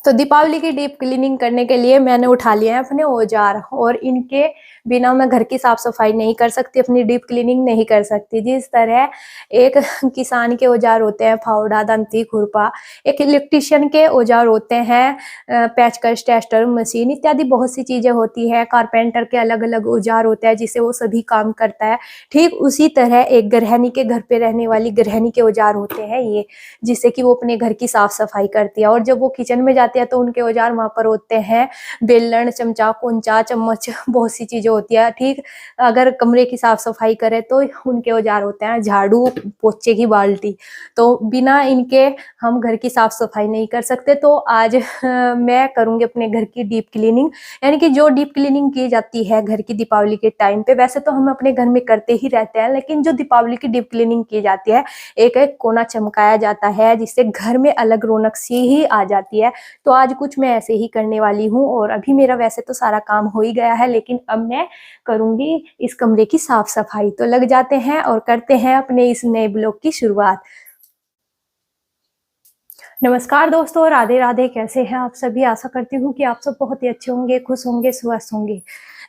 तो दीपावली की deep cleaning करने के लिए मैंने उठा लिया है अपने औजार, और इनके बिना मैं घर की साफ सफाई नहीं कर सकती, अपनी डीप क्लीनिंग नहीं कर सकती। जिस तरह एक किसान के औजार होते हैं फावड़ा, दंती, खुरपा, एक इलेक्ट्रिशियन के औजार होते हैं पेचकस, टेस्टर, मशीन इत्यादि बहुत सी चीजें होती है। कारपेंटर के अलग अलग औजार होते हैं जिससे वो सभी काम करता है। ठीक उसी तरह एक गृहिणी के घर पे रहने वाली गृहिणी के औजार होते हैं ये, जिससे कि वो अपने घर की साफ सफाई करती है। और जब वो किचन में जाती है तो उनके औजार वहां पर होते हैं बेलन, चमचा, कुंचा, चम्मच, बहुत सी चीजें होती है। ठीक अगर कमरे की साफ सफाई करे तो उनके औजार होते हैं झाड़ू, पोछे की बाल्टी। तो बिना इनके हम घर की साफ सफाई नहीं कर सकते। तो आज मैं करूंगी अपने घर की डीप क्लीनिंग, यानी कि जो डीप क्लीनिंग की जाती है घर की दीपावली के टाइम पे। वैसे तो हम अपने घर में करते ही रहते हैं, लेकिन जो दीपावली की डीप क्लीनिंग की जाती है, एक एक कोना चमकाया जाता है जिससे घर में अलग रौनक सी ही आ जाती है। तो आज कुछ मैं ऐसे ही करने वाली हूँ। और अभी मेरा वैसे तो सारा काम हो ही गया है, लेकिन अब मैं करूंगी इस कमरे की साफ सफाई। तो लग जाते हैं और करते हैं अपने इस नए ब्लॉग की शुरुआत। नमस्कार दोस्तों, राधे राधे। कैसे हैं आप सभी? आशा करती हूँ कि आप सब बहुत ही अच्छे होंगे, खुश होंगे, स्वस्थ होंगे।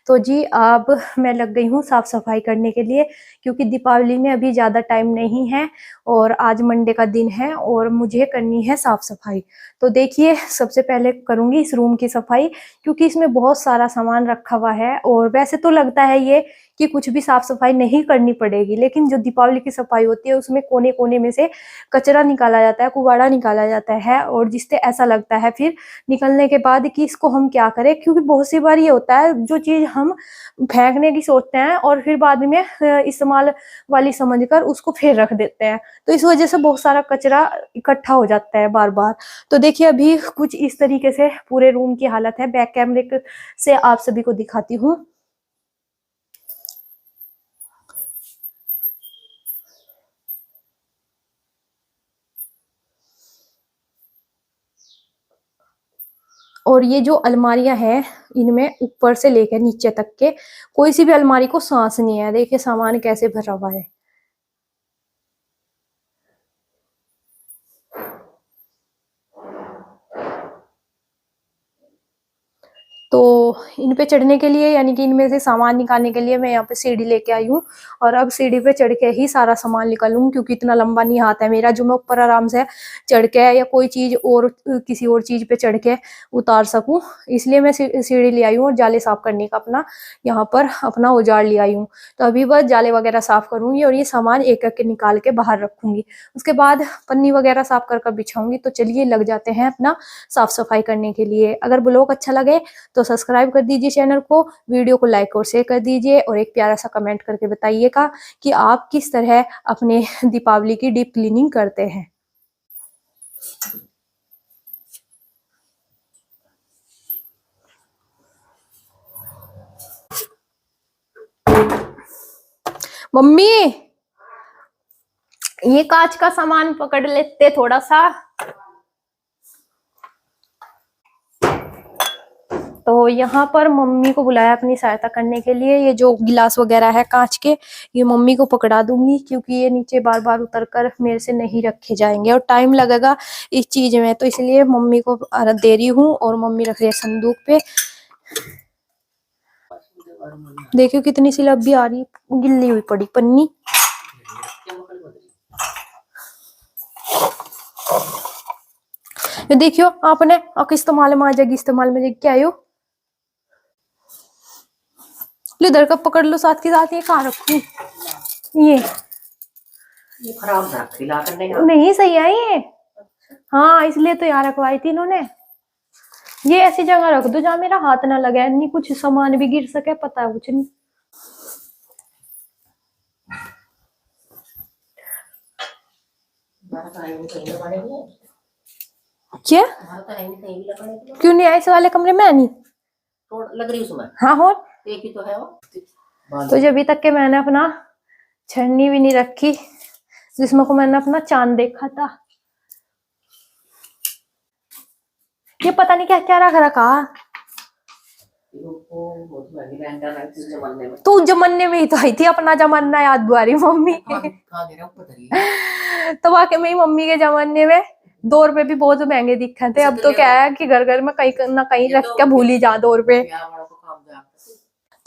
तो जी अब मैं लग गई हूँ साफ सफाई करने के लिए, क्योंकि दीपावली में अभी ज़्यादा टाइम नहीं है और आज मंडे का दिन है और मुझे करनी है साफ सफाई। तो देखिए, सबसे पहले करूँगी इस रूम की सफाई, क्योंकि इसमें बहुत सारा सामान रखा हुआ है। और वैसे तो लगता है ये कि कुछ भी साफ सफाई नहीं करनी पड़ेगी, लेकिन जो दीपावली की सफाई होती है उसमें कोने कोने में से कचरा निकाला जाता है, कुबाड़ा निकाला जाता है, और जिससे ऐसा लगता है फिर निकलने के बाद कि इसको हम क्या करें। क्योंकि बहुत सी बार ये होता है जो चीज हम फेंकने की सोचते हैं और फिर बाद में इस्तेमाल वाली समझकर उसको फिर रख देते हैं, तो इस वजह से बहुत सारा कचरा इकट्ठा हो जाता है बार बार। तो देखिए अभी कुछ इस तरीके से पूरे रूम की हालत है। बैक कैमरे से आप सभी को दिखाती हूँ। और ये जो अलमारियां हैं, इनमें ऊपर से लेकर नीचे तक के कोई सी भी अलमारी को सांस नहीं है। देखिए सामान कैसे भरा हुआ है। तो इन पे चढ़ने के लिए, यानी कि इनमें से सामान निकालने के लिए मैं यहाँ पे सीढ़ी लेके आई हूँ। और अब सीढ़ी पे चढ़ के ही सारा सामान निकालूंगी, क्योंकि इतना लंबा नहीं हाथ है मेरा जो मैं ऊपर आराम से चढ़ के या कोई चीज और किसी और चीज पे चढ़ के उतार सकूं। इसलिए मैं सीढ़ी ले आई हूँ और जाले साफ करने का अपना यहाँ पर अपना औजार ले आई हूँ। तो अभी बस जाले वगैरह साफ करूंगी और ये सामान एक एक निकाल के बाहर रखूंगी। उसके बाद पन्नी वगैरह साफ कर बिछाऊंगी। तो चलिए लग जाते हैं अपना साफ सफाई करने के लिए। अगर ब्लॉग अच्छा लगे तो सब्सक्राइब कर दीजिए चैनल को, वीडियो को लाइक और शेयर कर दीजिए, और एक प्यारा सा कमेंट करके बताइएगा कि आप किस तरह अपने दीपावली की डीप क्लीनिंग करते हैं। मम्मी ये कांच का सामान पकड़ लेते थोड़ा सा। तो यहाँ पर मम्मी को बुलाया अपनी सहायता करने के लिए। ये जो गिलास वगैरह है कांच के, ये मम्मी को पकड़ा दूंगी, क्योंकि ये नीचे बार बार उतर कर मेरे से नहीं रखे जाएंगे और टाइम लगेगा इस चीज में। तो इसलिए मम्मी को दे रही हूँ और मम्मी रख रही है संदूक पे। देखियो कितनी सी लब्बी आ रही, गिल्ली हुई पड़ी पन्नी। ये देखियो आपने इस्तेमाल में आ जाएगी, इस्तेमाल में क्या आयो। इधर का पकड़ लो साथ के साथ। ये कहाँ रखूं? ये खराब नहीं सही है ये। हाँ इसलिए तो यहाँ रखवाई थी इन्होंने। ये ऐसी जगह रख दो जहाँ मेरा हाथ ना लगे, नहीं कुछ सामान भी गिर सके, पता है कुछ नहीं। क्या क्यों नहीं आई इस वाले कमरे में? नहीं लग रही उसमें। हाँ हो एक ही तो है वो। तो जब अभी तक के मैंने अपना छन्नी भी नहीं रखी जिसमें को मैंने अपना चांद देखा था। ये पता नहीं क्या क्या रख रखा। तू जमाने में ही तो आई थी, अपना जमाना याद बुआरी मम्मी। तो वाकई में मम्मी के जमाने में 2 रुपए भी बहुत महंगे दिखे थे। अब तो क्या है कि घर घर में कहीं ना कहीं रख के भूल ही जा 2 रुपए। ब्याह वालों को काम दे आपको।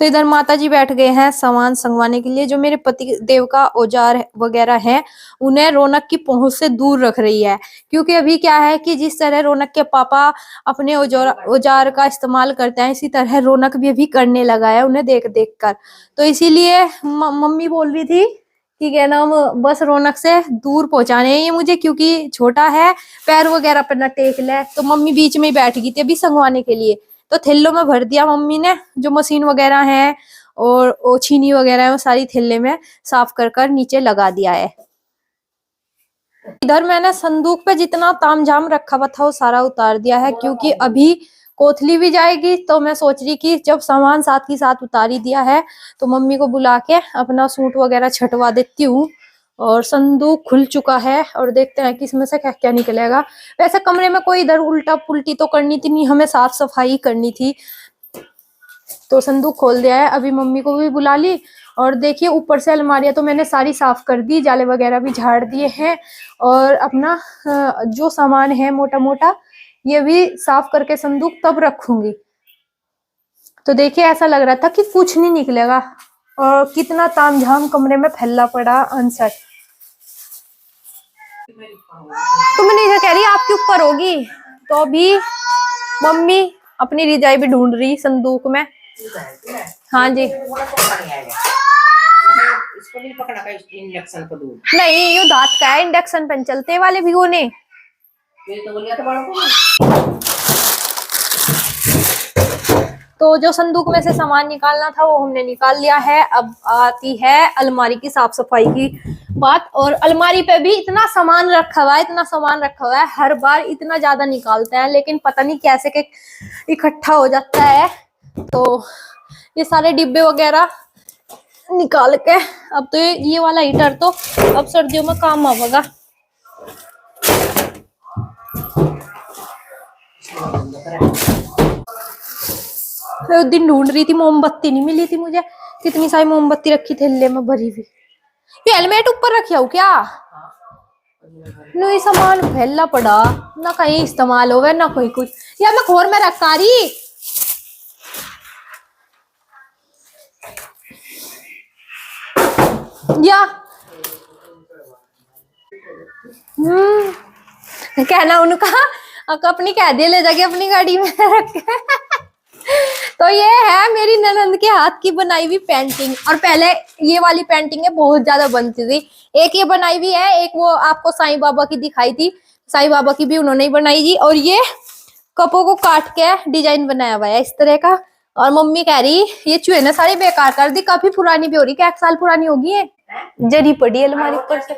तो इधर माता जी बैठ गए हैं सामान संगवाने के लिए। जो मेरे पति देव का औजार वगैरह है उन्हें रौनक की पहुंच से दूर रख रही है, क्योंकि अभी क्या है कि जिस तरह रौनक के पापा अपने औजार का इस्तेमाल करते हैं, इसी तरह रौनक भी अभी करने लगा है उन्हें देख देख कर। तो इसीलिए मम्मी बोल रही थी कि क्या नाम, बस रौनक से दूर पहुंचाने हैं ये मुझे, क्योंकि छोटा है, पैर वगैरह पर न टेक ले। तो मम्मी बीच में ही बैठ गई थी अभी संगवाने के लिए। तो थैलों में भर दिया मम्मी ने, जो मशीन वगैरह है और वो छीनी वगैरह है वो सारी थैले में साफ कर कर नीचे लगा दिया है। इधर मैंने संदूक पे जितना तामझाम रखा हुआ था वो सारा उतार दिया है, क्योंकि अभी कोथली भी जाएगी। तो मैं सोच रही कि जब सामान साथ ही साथ उतार ही दिया है तो मम्मी को बुला के अपना सूट वगैरह छटवा देती हूँ। और संदूक खुल चुका है और देखते हैं कि इसमें से क्या क्या निकलेगा। वैसे कमरे में कोई इधर उल्टा पुल्टी तो करनी थी नहीं, हमें साफ सफाई करनी थी। तो संदूक खोल दिया है, अभी मम्मी को भी बुला ली। और देखिए ऊपर से अलमारियां तो मैंने सारी साफ कर दी, जाले वगैरह भी झाड़ दिए हैं। और अपना जो सामान है मोटा मोटा ये भी साफ करके संदूक तब रखूंगी। तो देखिए ऐसा लग रहा था कि कुछ नहीं निकलेगा, और कितना तामझाम कमरे में फैला पड़ा अनसर। तुम नहीं कह रही आपके ऊपर होगी। तो अभी मम्मी अपनी रिजाई भी ढूंढ रही संदूक में। हाँ जी। इसको नहीं पकड़ा का इंडक्शन को दूर। नहीं ये दांत का है, इंडक्शन पेन चलते वाले भिगोने। ये तो बोलिया तो बड़ों को। तो जो संदूक में से सामान निकालना था वो हमने निकाल लिया है। अब आती है अलमारी की साफ सफाई की बात। और अलमारी पे भी इतना सामान रखा हुआ है, इतना सामान रखा हुआ है, हर बार इतना ज्यादा निकालते हैं लेकिन पता नहीं कैसे के इकट्ठा हो जाता है। तो ये सारे डिब्बे वगैरह निकाल के अब तो ये वाला हीटर तो अब सर्दियों में काम आवेगा। उस दिन ढूंढ रही थी मोमबत्ती नहीं मिली थी मुझे, कितनी सारी मोमबत्ती रखी थैले में भरी हुई। ये हेलमेट ऊपर रखिया हो क्या? नहीं सामान फैला पड़ा, ना कहीं इस्तेमाल होवे ना कोई कुछ। या मैं खोर में रखा रही। या कहना उनका अपनी कह दिया ले जाके अपनी गाड़ी में रखे। तो ये है मेरी ननंद के हाथ की बनाई हुई पेंटिंग। और पहले ये वाली पेंटिंग है बहुत ज्यादा बनती थी। एक ये बनाई हुई है, एक वो आपको साईं बाबा की दिखाई थी, साईं बाबा की भी उन्होंने ही बनाई थी। और ये कपों को काट के डिजाइन बनाया हुआ है इस तरह का। और मम्मी कह रही ये चूहे ने सारी बेकार कर दी, काफी पुरानी भी हो रही, क्या 1 साल पुरानी होगी ये, जरी पड़ी अलमारी पर से।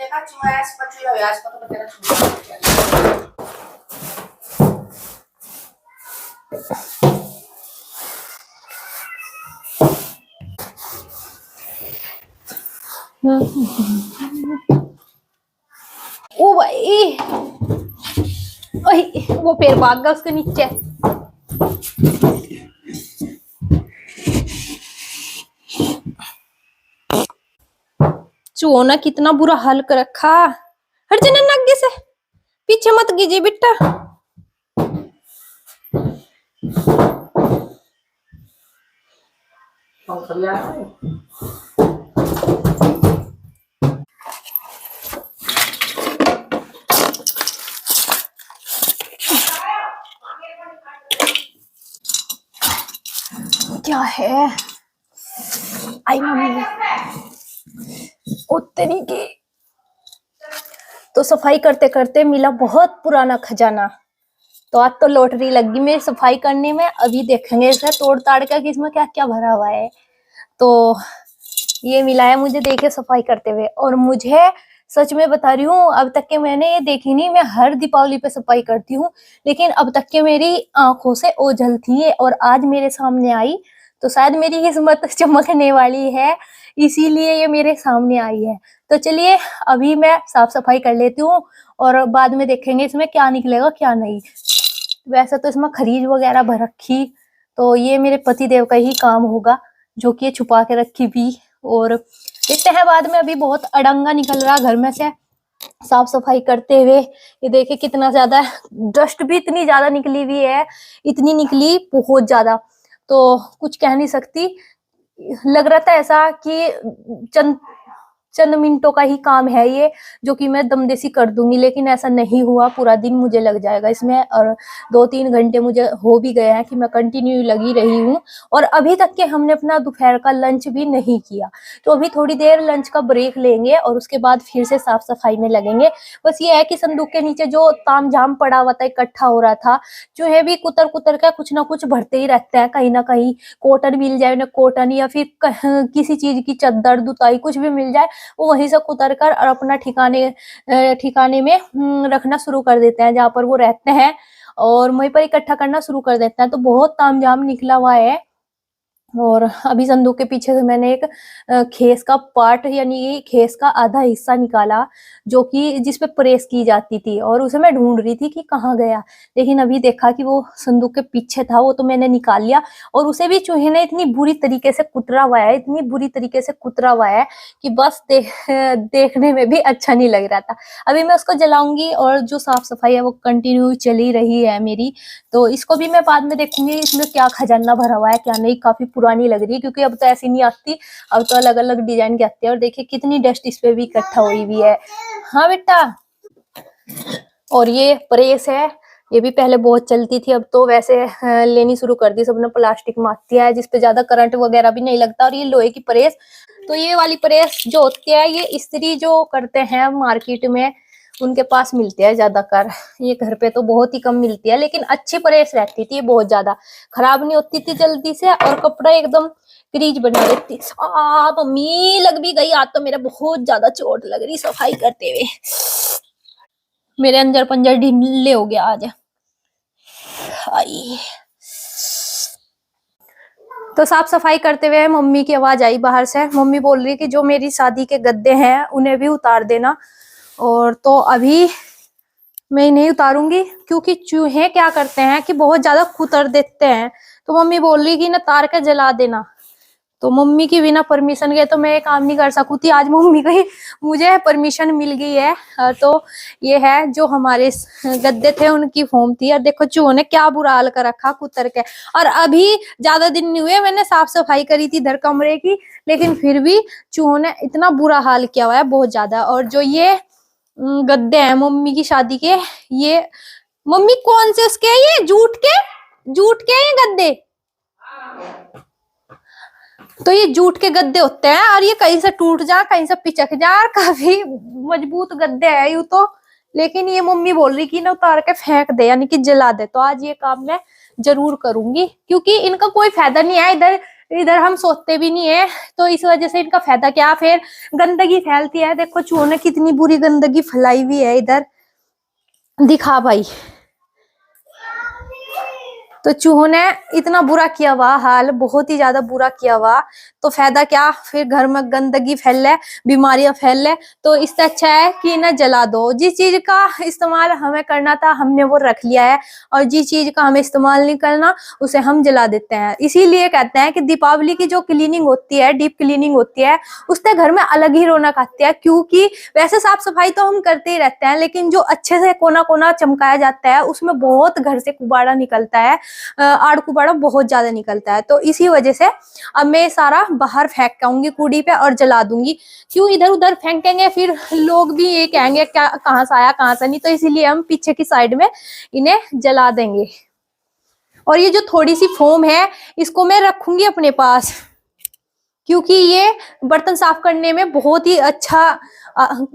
ओ भाई ओए वो पेड़ भाग गया उसके नीचे। चूहों ने कितना बुरा हाल कर रखा। हट जाना आगे से, पीछे मत कीजिए बेटा। क्या है आई मम्मी उतनी की। तो सफाई करते करते मिला बहुत पुराना खजाना। तो आज तो लॉटरी लगी मेरी सफाई करने में। अभी देखेंगे इसे तोड़ ताड़ के कि इसमें क्या क्या भरा हुआ है। तो ये मिला है मुझे देखे सफाई करते हुए। और मुझे सच में बता रही हूँ अब तक के मैंने ये देखी नहीं। मैं हर दीपावली पे सफाई करती हूँ लेकिन अब तक के मेरी आंखों से ओझल थी और आज मेरे सामने आई। तो शायद मेरी किस्मत चमकने वाली है, इसीलिए ये मेरे सामने आई है। तो चलिए अभी मैं साफ सफाई कर लेती हूँ और बाद में देखेंगे इसमें क्या निकलेगा क्या नहीं। वैसे तो इसमें खरीद वगैरह भर रखी, तो ये मेरे पति देव का ही काम होगा जो कि ये छुपा के रखी भी। और देखते हैं बाद में, अभी बहुत अड़ंगा निकल रहा घर में से। साफ सफाई करते हुए। ये देखिए कितना ज्यादा डस्ट भी इतनी ज्यादा निकली हुई है, इतनी निकली बहुत ज्यादा, तो कुछ कह नहीं सकती। लग रहा था ऐसा कि चंद चंद मिनटों का ही काम है ये, जो कि मैं दमदेसी कर दूंगी, लेकिन ऐसा नहीं हुआ। पूरा दिन मुझे लग जाएगा इसमें, और 2-3 घंटे मुझे हो भी गए हैं कि मैं कंटिन्यू लगी रही हूँ। और अभी तक के हमने अपना दोपहर का लंच भी नहीं किया, तो अभी थोड़ी देर लंच का ब्रेक लेंगे और उसके बाद फिर से साफ सफाई में लगेंगे। बस ये है कि संदूक के नीचे जो तामझाम पड़ा हुआ था, इकट्ठा हो रहा था, चूहे भी कुतर कुतर का कुछ ना कुछ भरते ही रहते हैं कहीं ना कहीं। कॉटन मिल जाए उन्हें, कॉटन, या फिर किसी चीज की चद्दर दुताई कुछ भी मिल जाए, वो वहीं से कुतर कर और अपना ठिकाने में रखना शुरू कर देते हैं, जहाँ पर वो रहते हैं, और वहीं पर इकट्ठा करना शुरू कर देते हैं। तो बहुत तामझाम निकला हुआ है। और अभी संदूक के पीछे से मैंने एक खेस का पार्ट, यानी खेस का आधा हिस्सा निकाला, जो कि जिस पे प्रेस की जाती थी, और उसे मैं ढूंढ रही थी कि कहाँ गया, लेकिन अभी देखा कि वो संदूक के पीछे था, वो तो मैंने निकाल लिया। और उसे भी चूहे ने इतनी बुरी तरीके से कुतरा हुआ है, इतनी बुरी तरीके से कुतरा हुआ है कि बस देखने में भी अच्छा नहीं लग रहा था। अभी मैं उसको जलाऊंगी, और जो साफ सफाई है वो कंटिन्यू चली रही है मेरी, तो इसको भी मैं बाद में देखूंगी इसमें क्या खजाना भरा हुआ है क्या नहीं। काफी पुरानी लग रही है, क्योंकि अब तो ऐसी नहीं आती, अब तो अलग अलग डिजाइन की आती है। और देखिए कितनी डस्ट इस पे भी इकट्ठा हुई हुई है। हाँ बेटा। और ये प्रेस है, ये भी पहले बहुत चलती थी, अब तो वैसे लेनी शुरू कर दी सबने, प्लास्टिक में आती है जिसपे ज्यादा करंट वगैरह भी नहीं लगता। और ये लोहे की प्रेस, तो ये वाली प्रेस जो होती है, ये इस्त्री जो करते हैं मार्केट में, उनके पास मिलती है ज्यादातर। ये घर पे तो बहुत ही कम मिलती है, लेकिन अच्छी प्रेस रहती थी, बहुत ज्यादा खराब नहीं होती थी जल्दी से, और कपड़ा एकदम क्रीज बना देती। मम्मी लग भी गई, आज तो मेरा बहुत ज्यादा चोट लग रही सफाई करते हुए, मेरे अंदर पंजर ढीले हो गया आज। आई तो साफ सफाई करते हुए मम्मी की आवाज आई बाहर से। मम्मी बोल रही कि जो मेरी शादी के गद्दे हैं उन्हें भी उतार देना। और तो अभी मैं नहीं उतारूंगी, क्योंकि चूहे क्या करते हैं कि बहुत ज्यादा कुतर देते हैं। तो मम्मी बोल रही कि ना तार के जला देना, तो मम्मी की बिना परमिशन के तो मैं ये काम नहीं कर सकती थी। आज मम्मी की मुझे परमिशन मिल गई है। तो ये है जो हमारे गद्दे थे उनकी फॉर्म थी। और देखो चूहों ने क्या बुरा हाल कर रखा कुतर के। और अभी ज्यादा दिन नहीं हुए मैंने साफ सफाई करी थी इधर कमरे की, लेकिन फिर भी चूहों ने इतना बुरा हाल किया हुआ है बहुत ज्यादा। और जो ये गद्दे हैं मम्मी की शादी के, ये मम्मी कौन से उसके, ये जूट के ये गद्दे, तो ये जूट के गद्दे होते हैं, और ये कहीं से टूट जा कहीं से पिचक जा, और काफी मजबूत गद्दे है यूं तो। लेकिन ये मम्मी बोल रही कि ना उतार के फेंक दे, यानी कि जला दे। तो आज ये काम मैं जरूर करूंगी, क्योंकि इनका कोई फायदा नहीं है। इधर इधर हम सोते भी नहीं है, तो इस वजह से इनका फायदा क्या, फिर गंदगी फैलती है। देखो चूहों ने कितनी बुरी गंदगी फैलाई हुई है इधर, दिखा भाई। तो चूहों ने इतना बुरा किया हुआ हाल, बहुत ही ज्यादा बुरा किया हुआ, तो फायदा क्या, फिर घर में गंदगी फैले, बीमारियां फैले। तो इससे अच्छा है कि ना जला दो। जिस चीज का इस्तेमाल हमें करना था हमने वो रख लिया है, और जिस चीज का हमें इस्तेमाल नहीं करना उसे हम जला देते हैं। इसीलिए कहते हैं कि दीपावली की जो क्लीनिंग होती है, डीप क्लीनिंग होती है, उससे घर में अलग ही रौनक आती है। क्योंकि वैसे साफ सफाई तो हम करते ही रहते हैं, लेकिन जो अच्छे से कोना कोना चमकाया जाता है उसमें बहुत घर से कुबाड़ा निकलता है, आड़ कुबाड़ा बहुत ज्यादा निकलता है। तो इसी वजह से अब मैं सारा बाहर फेंक के आऊंगी कूड़ी पे और जला दूंगी। क्यों इधर उधर फेंकेंगे, फिर लोग भी ये कहेंगे क्या कहाँ से आया कहाँ से नहीं। तो इसीलिए हम पीछे की साइड में इन्हें जला देंगे। और ये जो थोड़ी सी फोम है इसको मैं रखूंगी अपने पास, क्योंकि ये बर्तन साफ करने में बहुत ही अच्छा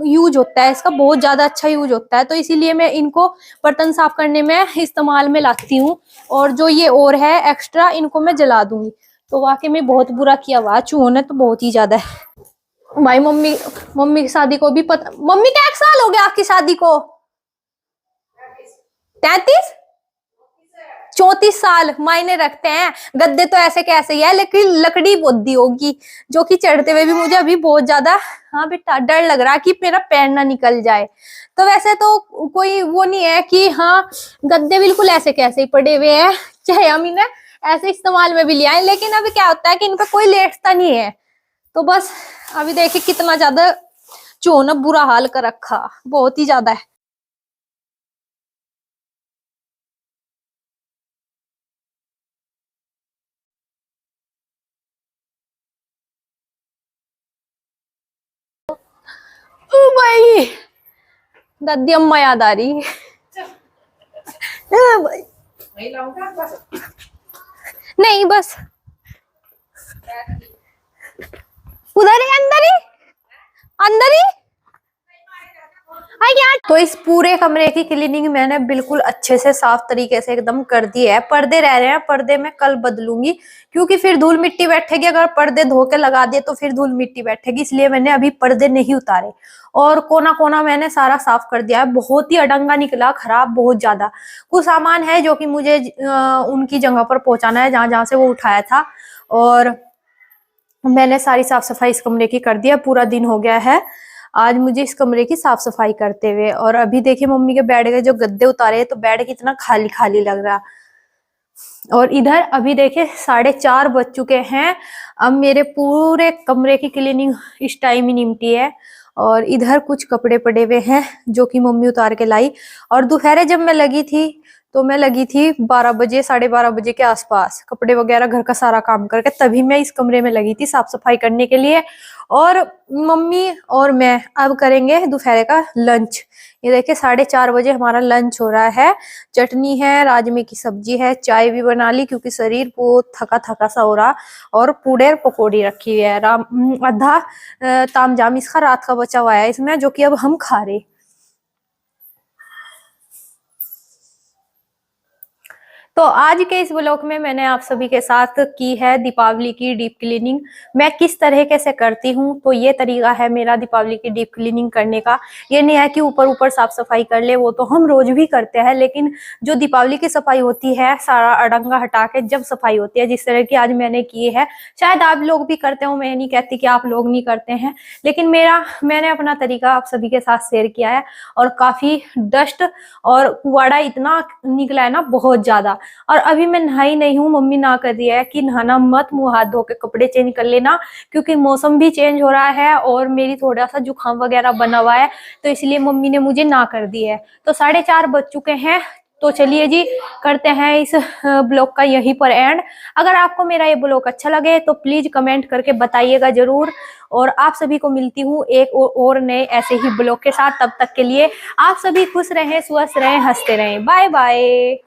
यूज होता है, इसका बहुत ज्यादा अच्छा यूज होता है। तो इसीलिए मैं इनको बर्तन साफ करने में इस्तेमाल में लाती हूँ। और जो ये और है एक्स्ट्रा, इनको मैं जला दूंगी। तो वाकई में बहुत बुरा किया हुआ चूहों ने तो, बहुत ही ज्यादा है भाई। मम्मी की शादी को भी पता, मम्मी का 1 साल हो गया आपकी शादी को? 33 34 साल मायने रखते हैं। गद्दे तो ऐसे कैसे ही है, लेकिन लकड़ी बोदी होगी, जो कि चढ़ते हुए भी मुझे अभी बहुत ज्यादा, हाँ बेटा, डर लग रहा है कि मेरा पैर ना निकल जाए। तो वैसे तो कोई वो नहीं है कि हाँ गद्दे बिल्कुल ऐसे कैसे ही पड़े हुए हैं, चाहे हम इन्हें ऐसे इस्तेमाल में भी ले आए। लेकिन अभी क्या होता है कि इन पे कोई लेटता नहीं है। तो बस अभी देखिए कितना ज्यादा जो ना बुरा हाल कर रखा, बहुत ही ज्यादा है। ओ भाई, दादी अम्मा याद आ रही है। वही लाऊंगा बस। नहीं बस उधर ही, अंदर ही यार। तो इस पूरे कमरे की क्लीनिंग मैंने बिल्कुल अच्छे से साफ तरीके से एकदम कर दी है। पर्दे रह रहे हैं, पर्दे मैं कल बदलूंगी क्योंकि फिर धूल मिट्टी बैठेगी। अगर पर्दे धो के लगा दिए तो फिर धूल मिट्टी बैठेगी, इसलिए मैंने अभी पर्दे नहीं उतारे। और कोना कोना मैंने सारा साफ कर दिया है। बहुत ही अडंगा निकला, खराब बहुत ज्यादा। कुछ सामान है जो कि मुझे उनकी जगह पर पहुंचाना है जहां जहां से वो उठाया था। और मैंने सारी साफ सफाई इस कमरे की कर दी है। पूरा दिन हो गया है आज मुझे इस कमरे की साफ सफाई करते हुए। और अभी देखिए मम्मी के बेड के जो गद्दे उतारे हैं तो बेड कितना खाली खाली लग रहा। और इधर अभी देखिए 4:30 बज चुके हैं। अब मेरे पूरे कमरे की क्लीनिंग इस टाइम ही निपटी है। और इधर कुछ कपड़े पड़े हुए हैं जो कि मम्मी उतार के लाई। और दोपहर जब मैं लगी थी तो मैं लगी थी 12 बजे 12:30 बजे के आसपास, कपड़े वगैरह घर का सारा काम करके तभी मैं इस कमरे में लगी थी साफ सफाई करने के लिए। और मम्मी और मैं अब करेंगे दोपहर का लंच। ये देखिए 4:30 बजे हमारा लंच हो रहा है। चटनी है, राजमे की सब्जी है, चाय भी बना ली क्योंकि शरीर बहुत थका थका सा हो रहा। और पूड़े और पकौड़ी रखी हुई है। आधा तामझाम इसका रात का बचा हुआ है इसमें, जो कि अब हम खा रहे। तो आज के इस ब्लॉग में मैंने आप सभी के साथ की है दीपावली की डीप क्लीनिंग। मैं किस तरह से करती हूँ, तो ये तरीका है मेरा दीपावली की डीप क्लीनिंग करने का। ये नहीं है कि ऊपर ऊपर साफ सफाई कर ले, वो तो हम रोज भी करते हैं। लेकिन जो दीपावली की सफाई होती है, सारा अड़ंगा हटा के जब सफाई होती है, जिस तरह की आज मैंने की है, शायद आप लोग भी करते हो। मैं नहीं कहती कि आप लोग नहीं करते हैं, लेकिन मैंने अपना तरीका आप सभी के साथ शेयर किया है। और काफी डस्ट और कुवाड़ा इतना निकला है ना, बहुत ज्यादा। और अभी मैं नहाई नहीं हूँ, मम्मी ना कर दिया है कि नहाना मत, मुंह हाथ धो के कपड़े चेंज कर लेना क्योंकि मौसम भी चेंज हो रहा है और मेरी थोड़ा सा जुकाम वगैरह बना हुआ है, तो इसलिए मम्मी ने मुझे ना कर दी है। तो 4:30 बज चुके हैं। तो चलिए जी, करते हैं इस ब्लॉग का यहीं पर एंड। अगर आपको मेरा ये ब्लॉग अच्छा लगे तो प्लीज कमेंट करके बताइएगा जरूर। और आप सभी को मिलती हूँ एक और नए ऐसे ही ब्लॉग के साथ। तब तक के लिए आप सभी खुश रहें, स्वस्थ रहें, हंसते रहें। Bye bye.